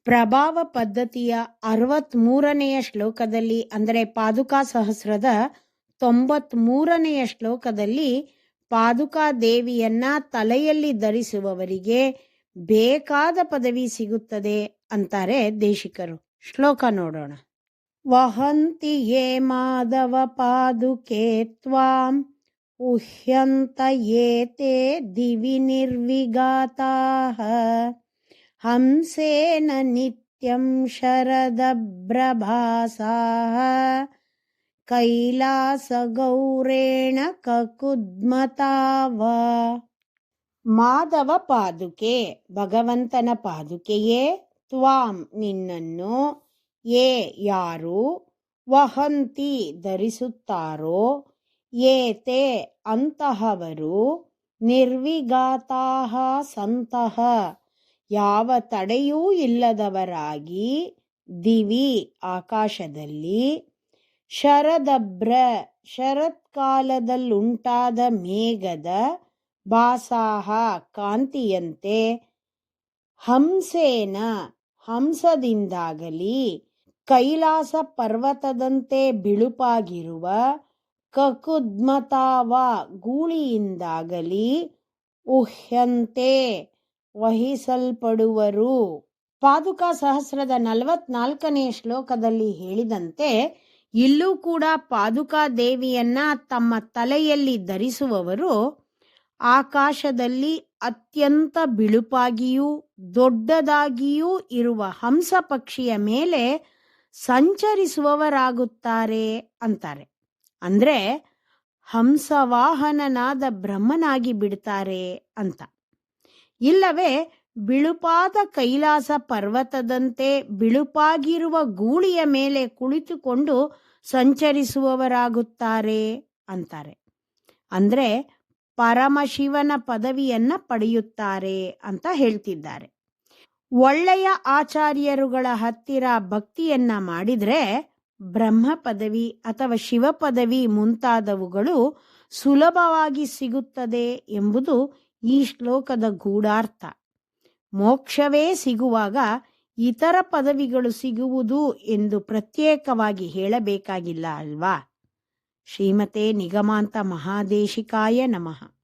ಪ್ರಭಾವ ಪದ್ಧತಿಯ 63ನೆಯ ಶ್ಲೋಕದಲ್ಲಿ, ಅಂದರೆ ಪಾದುಕಾ ಸಹಸ್ರದ 93ನೆಯ ಶ್ಲೋಕದಲ್ಲಿ, ಪಾದುಕಾ ದೇವಿಯನ್ನ ತಲೆಯಲ್ಲಿ ಧರಿಸುವವರಿಗೆ ಬೇಕಾದ ಪದವಿ ಸಿಗುತ್ತದೆ ಅಂತಾರೆ ದೇಶಿಕರು. ಶ್ಲೋಕ ನೋಡೋಣ. ವಹಂತಿ ಯೇ ಮಾಧವ ಪಾದುಕೆ ತ್ವಾಂ ಉಹ್ಯಂತ ಯೇತೆ ದಿವಿ ನಿರ್ವಿಗಾತಾಃ ಹಂಸೇನ ನಿತ್ಯಂ ಶರದಭ್ರಭಾಸಾಃ ಕೈಲಾಸ ಗೌರೇಣ ಕಕುದ್ಮತಾವ. ಮಾಧವ ಪಾದುಕೆ, ಭಗವಂತನ ಪಾದುಕೆಯೇ, ತ್ವಾಂ ನಿನ್ನನ್ನು, ಯೇ ಯಾರು, ವಹಂತಿ ಧರಿಸುತ್ತಾರೋ, ಏತೆ ಅಂತಹವರು, ನಿರ್ವಿಘಾತಾಃ ಸಂತಹ ಯಾವ ತಡೆಯೂ ಇಲ್ಲದವರಾಗಿ, ದಿವಿ ಆಕಾಶದಲ್ಲಿ, ಶರದಭ್ರ ಶರತ್ಕಾಲದಲ್ಲುಂಟಾದ ಮೇಘದ, ಭಾಸಾಹ ಕಾಂತಿಯಂತೆ, ಹಂಸೇನ ಹಂಸದಿಂದಾಗಲಿ, ಕೈಲಾಸ ಪರ್ವತದಂತೆ ಬಿಳುಪಾಗಿರುವ, ಕಕುದ್ಮತಾವ ಗೂಳಿಯಿಂದಾಗಲಿ, ಉಹ್ಯಂತೆ ವಹಿಸಲ್ಪಡುವರು. ಪಾದುಕಾ ಸಹಸ್ರದ 44ನೇ ಶ್ಲೋಕದಲ್ಲಿ ಹೇಳಿದಂತೆ ಇಲ್ಲೂ ಕೂಡ ಪಾದುಕಾ ದೇವಿಯನ್ನ ತಮ್ಮ ತಲೆಯಲ್ಲಿ ಧರಿಸುವವರು ಆಕಾಶದಲ್ಲಿ ಅತ್ಯಂತ ಬಿಳುಪಾಗಿಯೂ ದೊಡ್ಡದಾಗಿಯೂ ಇರುವ ಹಂಸ ಪಕ್ಷಿಯ ಮೇಲೆ ಸಂಚರಿಸುವವರಾಗುತ್ತಾರೆ ಅಂತಾರೆ. ಅಂದ್ರೆ ಹಂಸವಾಹನನಾದ ಬ್ರಹ್ಮನಾಗಿ ಬಿಡ್ತಾರೆ ಅಂತ. ಇಲ್ಲವೇ ಬಿಳುಪಾದ ಕೈಲಾಸ ಪರ್ವತದಂತೆ ಬಿಳುಪಾಗಿರುವ ಗೂಳಿಯ ಮೇಲೆ ಕುಳಿತುಕೊಂಡು ಸಂಚರಿಸುವವರಾಗುತ್ತಾರೆ ಅಂತಾರೆ. ಅಂದ್ರೆ ಪರಮಶಿವನ ಪದವಿಯನ್ನ ಪಡೆಯುತ್ತಾರೆ ಅಂತ ಹೇಳ್ತಿದ್ದಾರೆ. ಒಳ್ಳೆಯ ಆಚಾರ್ಯರುಗಳ ಹತ್ತಿರ ಭಕ್ತಿಯನ್ನ ಮಾಡಿದ್ರೆ ಬ್ರಹ್ಮ ಪದವಿ ಅಥವಾ ಶಿವ ಪದವಿ ಮುಂತಾದವುಗಳು ಸುಲಭವಾಗಿ ಸಿಗುತ್ತದೆ ಎಂಬುದು ಈ ಶ್ಲೋಕದ ಗೂಢಾರ್ಥ. ಮೋಕ್ಷವೇ ಸಿಗುವಾಗ ಇತರ ಪದವಿಗಳು ಸಿಗುವುದು ಎಂದು ಪ್ರತ್ಯೇಕವಾಗಿ ಹೇಳಬೇಕಾಗಿಲ್ಲ ಅಲ್ವಾ? ಶ್ರೀಮತೆ ನಿಗಮಾಂತ ಮಹಾದೇಶಿಕಾಯ ನಮಃ.